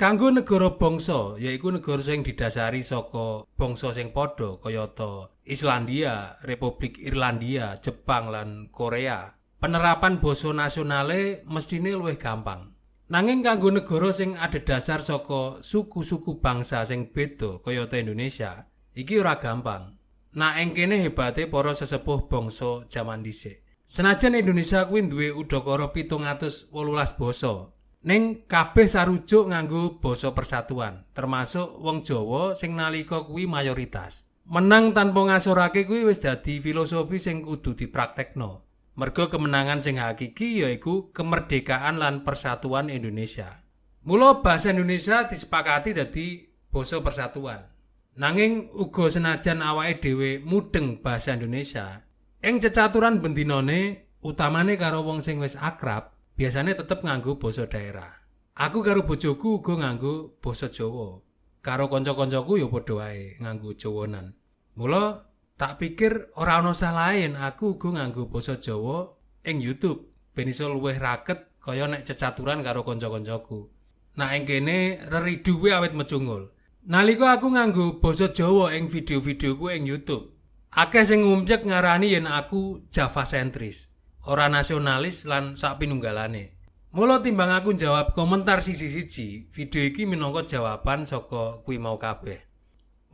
Kanggo negara bangsa, yaiku negara sing didasari saka bangsa sing padha kayata Islandia, Republik Irlandia, Jepang lan Korea. Penerapan basa nasionale mestine luwih gampang. Nanging kanggo negara sing adhedhasar saka suku-suku bangsa sing beda kayata Indonesia, iki ora gampang. Nah, ing kene hebate para sesepuh bangsa jaman dhisik. Senajan Indonesia kuwi duwe udakara 718 basa, ning kabeh sarujuk nganggo basa persatuan, termasuk wong Jawa sing nalika kuwi mayoritas. Menang tanpa ngasorake kuwi wis dadi filosofi sing kudu dipraktekno. Merga kemenangan sing hakiki yaiku kemerdekaan lan persatuan Indonesia. Mula basa Indonesia disepakati dadi basa persatuan. Nanging uga senajan awake dhewe mudeng basa Indonesia, ing cecaturan bendinane utamane karo wong sing wis akrab, biasane tetep nganggo basa daerah. Aku karo bojoku uga nganggo basa Jawa. Karo kanca-kancaku ya padha wae nganggo Jawanan. Mula tak pikir ora ana salahe yen aku uga nganggo basa Jawa ing YouTube ben iso luwih raket kaya nek cecaturan karo kanca-kancaku. Nah ing kene reridu kuwi awit mecungul. Nalika aku nganggo basa Jawa ing video-videoku ing YouTube, akeh sing ngumcek ngarani yen aku Java sentris, ora nasionalis lan sak pinunggalane. Mula timbang aku jawab komentar siji-siji, video iki minangka jawaban saka kuwi mau kabeh.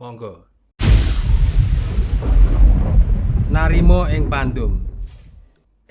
Monggo. Narimo ing Pandum.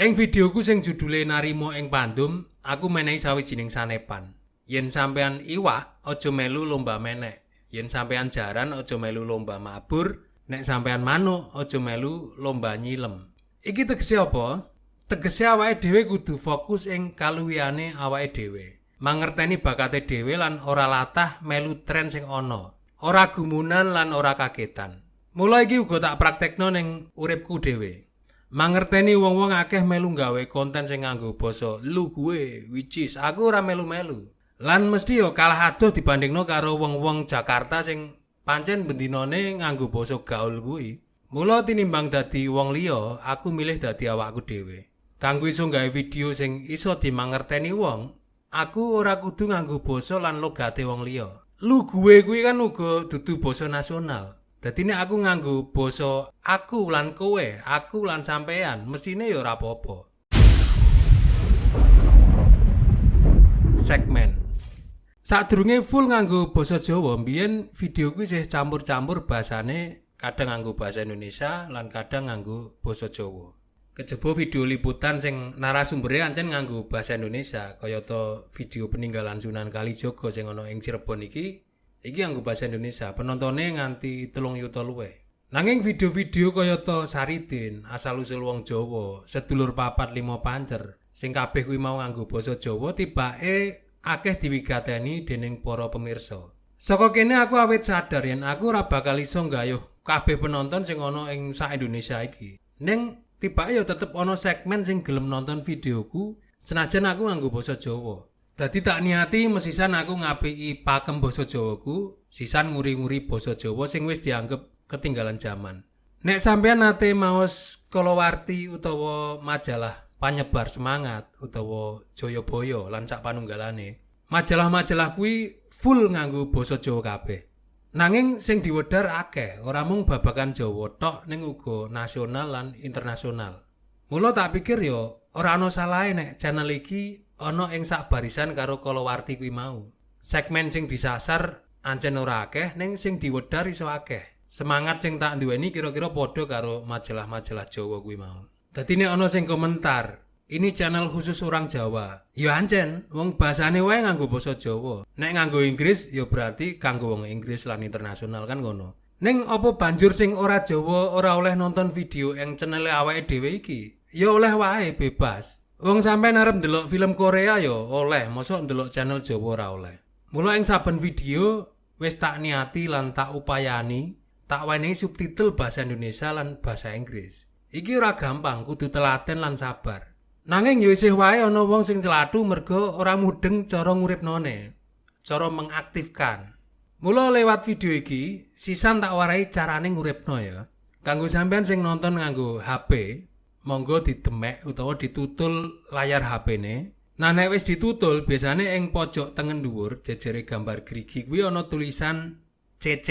Ing videoku sing judule Narimo ing Pandum, aku menehi sawijining sanepan. Yen sampean iwak, aja melu lomba menek. Yen sampean jaran aja melu lomba mabur, nek sampean manuk aja melu lomba nyilem. Iki tegese apa? Tegese awake dhewe kudu fokus ing kaluwihane awake dhewe. Mangerteni bakate dhewe lan ora latah melu tren sing ana. Ora gumunan lan ora kagetan. Mula iki uga tak praktekno ning uripku dhewe. Mangerteni wong-wong akeh melu gawe konten sing nganggo basa lu gue, which is aku ora melu-melu. Lan mesti yo kalah adoh dibandingno karo wong-wong Jakarta sing pancen bendinane nganggo basa gaul kuwi. Mula tinimbang dadi wong liya, aku milih dadi awakku dhewe. Kanggo iso gawe video sing iso dimangerteni wong, aku ora kudu nganggo basa lan logate wong liya. Lu gue kuwi kan uga dudu basa nasional. Dadi nek aku nganggo basa aku lan kowe, aku lan sampean, mesine ya ora apa-apa. Segmen sadurunge full nganggo basa Jawa, mbiyen videoku isih campur-campur basane, kadang nganggo basa Indonesia lan kadang nganggo basa Jawa. Kejaba video liputan sing narasumbere ancen nganggo basa Indonesia, kayata video peninggalan Sunan Kalijaga sing ana ing Cirebon iki nganggo basa Indonesia. Penontone nganti 3 yuta luwih. Nanging video-video kayata Saridin, asal-usul wong Jawa, sedulur 4-5 pancer, sing kabeh kuwi mau nganggo basa Jawa tibake akeh diwigateni dening para pemirsa. Saka kene aku awit sadar yen aku ora bakal iso nggayuh kabeh penonton sing ana ing sak Indonesia iki. Ning tibake ya tetep ana segmen sing gelem nonton videoku senajan aku nganggo basa Jawa. Dadi tak niati mesisan aku ngapiki pakem basa Jawaku, sisan nguri-nguri basa Jawa sing wis dianggep ketinggalan zaman. Nek sampeyan nate maos kalawarti utawa majalah panyebar semangat utawa Jayabaya lan sak panunggalane, majalah-majalah kuwi full nganggo basa Jawa kabeh. Nanging sing diwedhar akeh, ora mung babagan Jawa tok ning uga nasional lan internasional. Mula tak pikir yo ora ana salahe nek channel iki ana ing sak barisan karo kalawarti kuwi mau. Segmen sing disasar ancen ora akeh, ning sing diwedhar iso akeh. Semangat sing tak duweni kira-kira padha karo majalah-majalah Jawa kuwi mau. Dadi nek ana sing komentar, ini channel khusus orang Jawa. Ya ancen, wong basane wae nganggo basa Jawa. Nek nganggo Inggris, ya berarti kanggo wong Inggris lan internasional kan ngono. Ning apa banjur sing ora Jawa ora oleh nonton video ing channel awake dhewe iki? Ya oleh wae, bebas. Wong sampean arep ndelok film Korea ya oleh, mosok ndelok channel Jawa ora oleh. Mula ing saben video wis tak niati lan tak upayani, tak wenehi subtitle bahasa Indonesia lan bahasa Inggris. Iki ora gampang, kudu telaten lan sabar. Nanging ya isih wae ana wong sing celathu merga ora mudeng cara nguripnone, cara mengaktifkan. Mula lewat video iki, sisan tak warai carane nguripno ya. Kanggo sampean sing nonton nganggo HP, monggo didemek utawa ditutul layar HP-ne. Nah nek wis ditutul biasane ing pojok tengen dhuwur jejere gambar gerigi kuwi ana tulisan CC.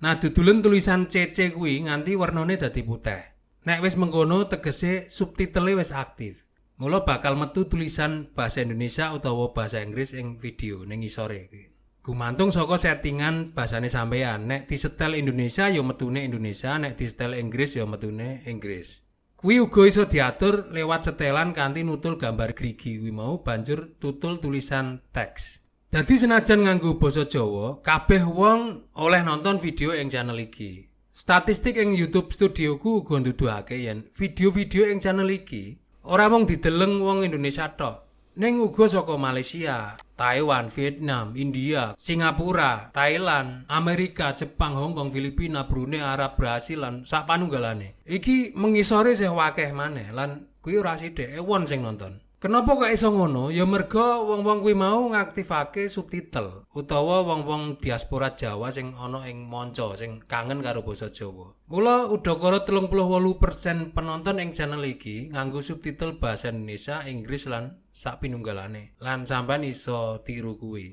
Nah dudulen tulisan CC kuwi nganti wernane dadi putih. Nek wis mengkono tegese subtitle wis aktif. Mula bakal metu tulisan bahasa Indonesia utawa bahasa Inggris ing video ning ngisore kuwi. Gumantung saka settingan bahasane sampeyan. Nek disetel Indonesia ya metune Indonesia, nek disetel Inggris ya metune Inggris. Kuwi uga iso diatur lewat setelan kanthi nutul gambar gerigi kuwi mau banjur tutul tulisan teks. Dadi senajan nganggo basa Jawa, kabeh wong oleh nonton video ing channel iki. Statistik ing YouTube Studioku uga nduduhake yen video-video ing channel iki ora mung dideleng wong Indonesia tok, ning uga saka Malaysia, Taiwan, Vietnam, India, Singapura, Thailand, Amerika, Jepang, Hong Kong, Filipina, Brunei, Arab, Brasil lan sak panunggalane. Iki mengisore sih wakeh maneh lan kuwi ora sithik ewon sing nonton. Kenapa kok iso ngono? Ya merga wong-wong kuwi mau ngaktifake subtitle utawa wong-wong diaspora Jawa sing ana ing manca sing kangen karo basa Jawa. Mula udakara 38% penonton ing channel iki nganggo subtitle bahasa Indonesia, Inggris lan sak pinunggalane. Lan sampean iso tiru kuwi.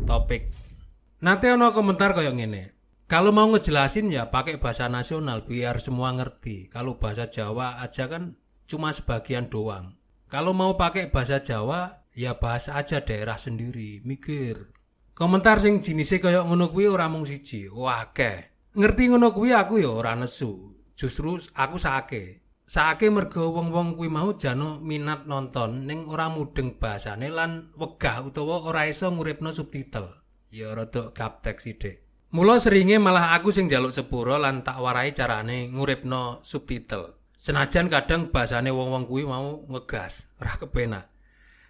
Topik. Nate ana komentar kaya ngene. Kalau mau ngejelasin ya pakai bahasa nasional biar semua ngerti. Kalau bahasa Jawa aja kan cuma sebagian doang. Kalau mau pakai bahasa Jawa ya bahas aja daerah sendiri, mikir. Komentar sing jinise kaya ngono kuwi ora mung siji, akeh. Ngerti ngono kuwi aku ya ora nesu. Justru aku sakake. Sakake merga wong-wong kuwi mau jano minat nonton ning ora mudeng bahasane lan wegah utawa ora iso nguripno subtitle. Ya rada gaptek sithik. Mula seringe malah aku sing njaluk sepuro lan tak warai carane nguripno subtitle. Senajan kadang bahasane wong-wong kuwi mau ngegas, ora kepenak.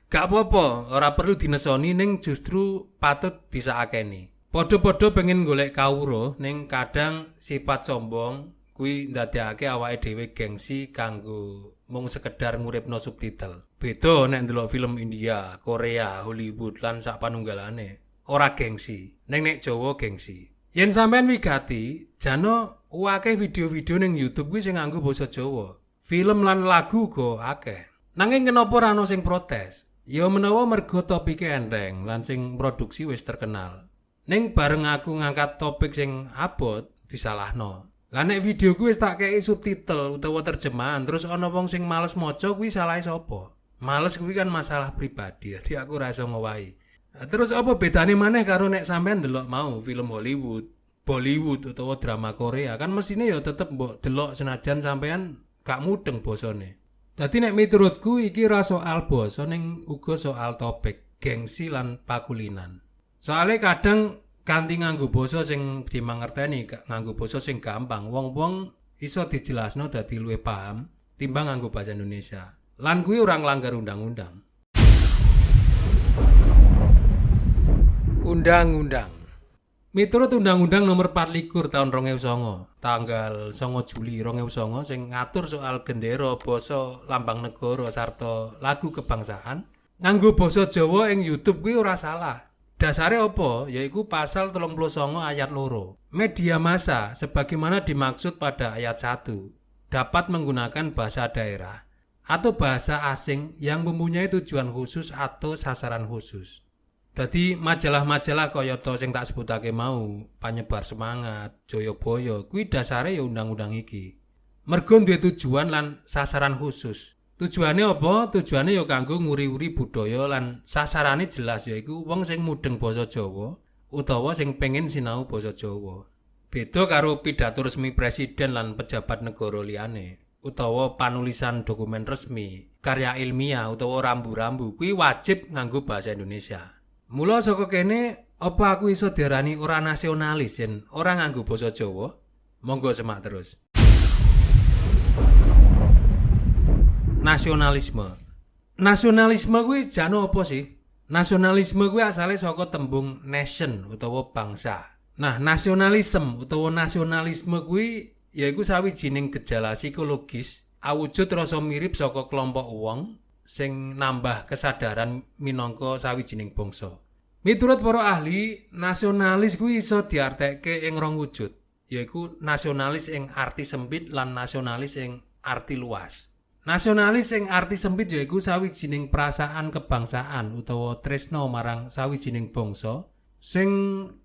Gak apa-apa, ora perlu dinesoni ning justru patut disakeni. Padha-padha pengen golek kawruh ning kadang sifat sombong kuwi ndadekake awake dhewe gengsi kanggo mung sekedar nguripno subtitle. Beda nek ndelok film India, Korea, Hollywood lan sak panunggalane. Ora gengsi, nek Jawa gengsi. Yen sampean wigati, jano akeh video-video ning YouTube kuwi sing nganggo basa Jawa. Film lan lagu go akeh. Nanging kenapa ora ana sing protes? Ya menawa merga topike enteng lan sing produksi wis terkenal. Ning bareng aku ngangkat topik sing abot disalahno. Lah nek video kuwi wis tak kei subtitle utawa terjemahan terus ana wong sing males maca kuwi salahe sapa? Males kuwi kan masalah pribadi. Dadi aku ora iso ngowahi. Terus apa bedane maneh karo nek sampean delok mau film Hollywood, Bollywood utawa drama Korea kan mestine ya tetep mbok delok senajan sampean gak mudeng basane. Dadi nek miturutku iki ora soal basa ning uga soal topik, gengsi lan pakulinan. Soale kadang kanthi nganggo basa sing dimangerteni, nganggo basa sing gampang, wong-wong iso dijelasno dadi luwih paham timbang nganggo bahasa Indonesia. Lan kuwi ora nglanggar undang-undang. Undang-undang. Miturut Undang-Undang Nomor 24 Tahun 2009, tanggal 9 Juli 2009 sing ngatur soal gendera, basa, lambang negara sarta lagu kebangsaan, nganggo basa Jawa ing YouTube kuwi ora salah. Dasare apa? Yaiku pasal 39 ayat 2. Media massa sebagaimana dimaksud pada ayat 1 dapat menggunakan bahasa daerah atau bahasa asing yang mempunyai tujuan khusus atau sasaran khusus. Dadi majalah-majalah kaya to sing tak sebutake mau, Panyebar Semangat, Jayabaya, kuwi dasare ya undang-undang iki. Mergo duwe tujuan lan sasaran khusus. Tujuane apa? Tujuane ya kanggo nguri-uri budaya lan sasarane jelas yaiku wong sing mudeng basa Jawa utawa sing pengen sinau basa Jawa. Beda karo pidato resmi presiden lan pejabat negara liyane utawa panulisan dokumen resmi, karya ilmiah utawa rambu-rambu kuwi wajib nganggo bahasa Indonesia. Mula saka kene apa aku iso diarani ora nasionalis yen ora nganggo basa Jawa? Monggo semak terus. Nasionalisme. Nasionalisme kuwi jane apa sih? Nasionalisme kuwi asale saka tembung nation utawa bangsa. Nah, nasionalisme utawa nasionalisme kuwi yaiku sawijining gejala psikologis awujud rasa mirip saka kelompok wong sing nambah kesadaran minangka sawijining bangsa. Miturut para ahli, nasionalis kuwi iso diartekke ing rong wujud, yaiku nasionalis ing arti sempit lan nasionalis ing arti luas. Nasionalis ing arti sempit yaiku sawijining perasaan kebangsaan utawa tresno marang sawijining bangsa sing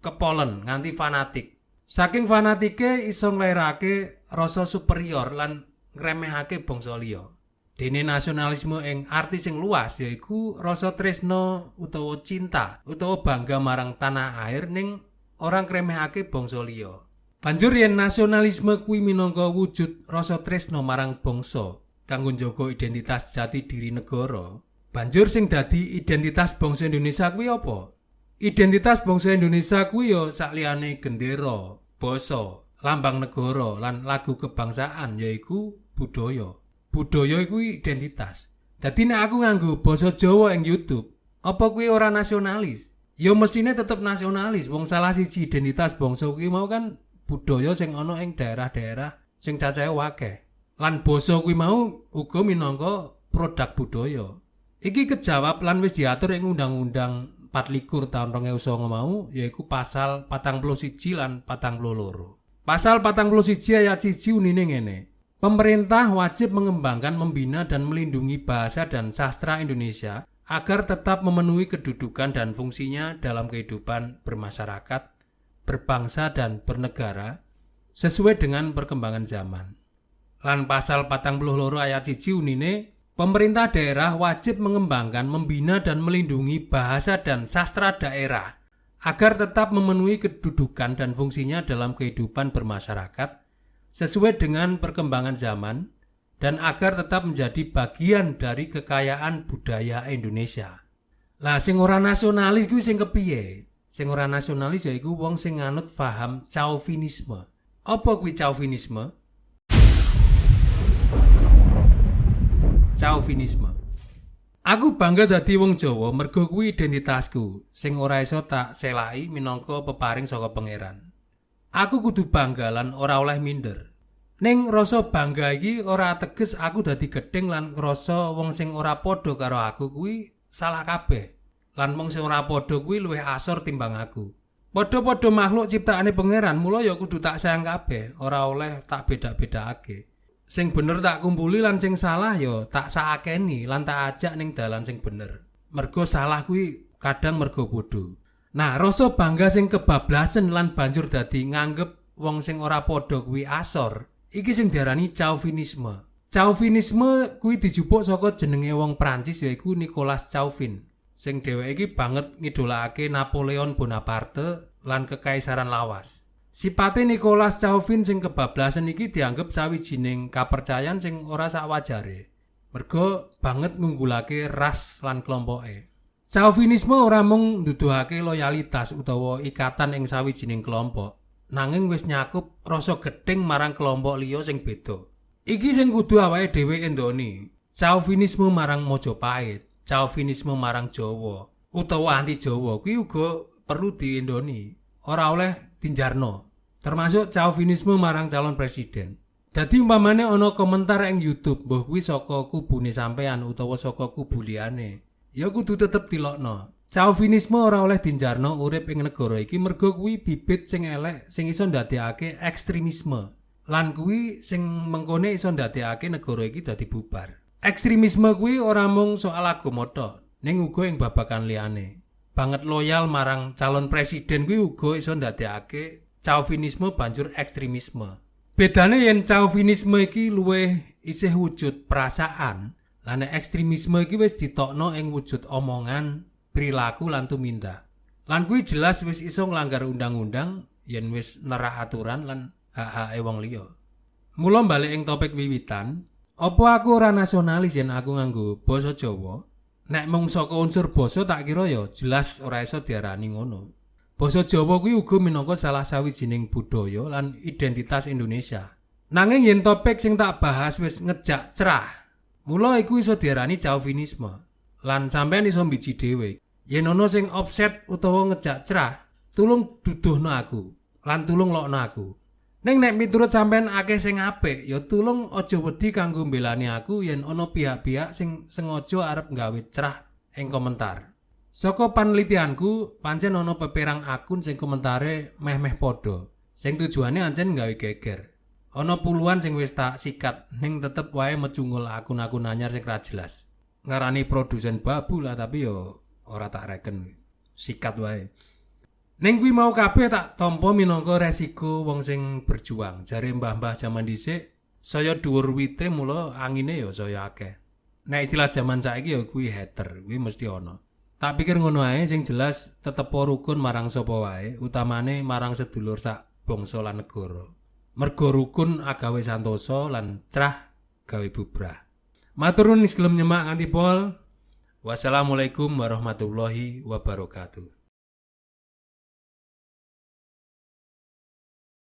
kepolen nganti fanatik. Saking fanatike iso nglairake rasa superior lan ngremehake bangsa liya. Dene nasionalisme ing arti sing luas yaiku rasa tresno utawa cinta utawa bangga marang tanah air ning ora ngremehake bangsa liya. Banjur yen nasionalisme kuwi minangka wujud rasa tresno marang bangsa kanggo njaga identitas jati diri negara. Banjur sing dadi identitas bangsa Indonesia kuwi apa? Identitas bangsa Indonesia kuwi ya sakliyane gendera, basa, lambang negara lan lagu kebangsaan yaiku budaya. Budaya iku identitas. Dadi nek aku nganggo basa Jawa ing YouTube, apa kuwi ora nasionalis? Ya mestine tetep nasionalis. Wong salah siji identitas bangsa kuwi mau kan budaya sing ana ing daerah-daerah sing cacahe akeh. Lan basa kuwi mau uga minangka produk budaya. Iki kejawab lan wis diatur ing Undang-Undang 24 tahun 2009 mau yaiku pasal 41 lan 42. Pasal 41 ayat 1 unine ngene. Pemerintah wajib mengembangkan, membina dan melindungi bahasa dan sastra Indonesia agar tetap memenuhi kedudukan dan fungsinya dalam kehidupan bermasyarakat, berbangsa dan bernegara sesuai dengan perkembangan zaman. Lan pasal 42 ayat 1 unine, pemerintah daerah wajib mengembangkan, membina dan melindungi bahasa dan sastra daerah agar tetap memenuhi kedudukan dan fungsinya dalam kehidupan bermasyarakat sesuai dengan perkembangan zaman dan agar tetap menjadi bagian dari kekayaan budaya Indonesia. Lah sing ora nasionalis kuwi sing kepiye? Sing ora nasionalis yaiku wong sing nganut paham chauvinisme. Apa kuwi chauvinisme? Chauvinisme. Aku bangga dadi wong Jawa mergo kuwi identitasku sing ora iso tak selai minangka peparing saka pangeran. Aku kudu bangga lan ora oleh minder. Ning rasa bangga iki ora teges aku dadi gedeng lan ngrasa wong sing ora padha karo aku kuwi salah kabeh. Lan wong sing ora padha kuwi luwih asor timbang aku. Padha-padha makhluk ciptaane pangeran, mula ya kudu tak sayang kabeh, ora oleh tak beda-bedakake. Sing bener tak kumpuli lan sing salah ya tak sakeni lan tak ajak ning dalan sing bener. Mergo salah kuwi kadang mergo bodho. Nah, rasa bangga sing kebablasen lan banjur dadi nganggep wong sing ora padha kuwi asor. Iki sing diarani chauvinisme. Chauvinisme kuwi dijupuk saka jenenge wong Prancis yaiku Nicolas Chauvin. Sing dheweke iki banget ngidolakake Napoleon Bonaparte lan kekaisaran lawas. Sipate Nicolas Chauvin sing kebablasan iki dianggep sawijining kapercayan sing ora sakwajare. Mergo banget ngunggulake ras lan kelompoke. Chauvinisme ora mung nduduhake loyalitas utawa ikatan ing sawijining kelompok, nanging wis nyakup rasa gedeng marang kelompok liya sing beda. Iki sing kudu awake dhewe endoni. Chauvinisme marang Majapahit, chauvinisme marang Jawa, utawa anti Jawa kuwi uga perlu diendoni. Ora oleh tinjarno. Termasuk chauvinisme marang calon presiden. Dadi umpamane ana komentar ing YouTube mbah kuwi saka kubune sampean utawa saka kubu liyane, ya kudu tetep dilokno. Chauvinisme ora oleh dinjarno urip ing negara iki mergo kuwi bibit sing elek sing iso ndadekake ekstremisme. Lan kuwi sing mengkone iso ndadekake negara iki dadi bubar. Ekstremisme kuwi ora mung soal agama tok, ning uga ing babagan liyane. Banget loyal marang calon presiden kuwi uga iso ndadekake chauvinisme banjur ekstremisme. Bedane yen chauvinisme iki luwih isih wujud perasaan, lan ekstremisme iki wis ditokno ing wujud omongan, perilaku lan tumindak. Lan kuwi jelas wis iso nglanggar undang-undang yen wis nerah aturan lan hak-hake wong liya. Mula balik ing topik wiwitan, apa aku ora nasionalis yen aku nganggo basa Jawa? Nek mung saka unsur basa tak kira ya jelas ora iso diarani ngono. Basa Jawa kuwi uga minangka salah sawijining budaya lan identitas Indonesia. Nanging yen topik sing tak bahas wis ngejak cerah, mula iku iso diarani chauvinisme. Lan sampeyan iso mbiji dhewe. Yen ana sing offset utawa ngejak cerah, tulung duduhno aku lan tulung lokno aku. Ning nek miturut sampeyan akeh sing apik, ya tulung aja wedi kanggo mbelani aku yen ana pihak-pihak sing sengaja arep nggawe cerah ing komentar. Saka panelitianku, pancen ana peperang akun sing komentare meh-meh padha, sing tujuane ancen nggawe geger. Ana puluhan sing wis tak sikat ning tetep wae mecungul akun-akun anyar sing ra jelas. Ngarani produsen babu lah tapi yo ora tak reken. Sikat wae. Ning kuwi mau kabeh tak tampa minangka resiko wong sing berjuang. Jare mbah-mbah jaman dhisik saya dhuwur wite mula angine yo saya akeh. Nek istilah jaman saiki yo kuwi hater, kuwi mesti ana. Tak pikir ngono ae sing jelas tetep rukun marang sapa wae, utamane marang sedulur sak bangsa lan negara. Mergo rukun agawe santosa lan crah gawe bubrah. Matur nuwun gelem nyemak nganti pol. Wassalamualaikum warahmatullahi wabarakatuh.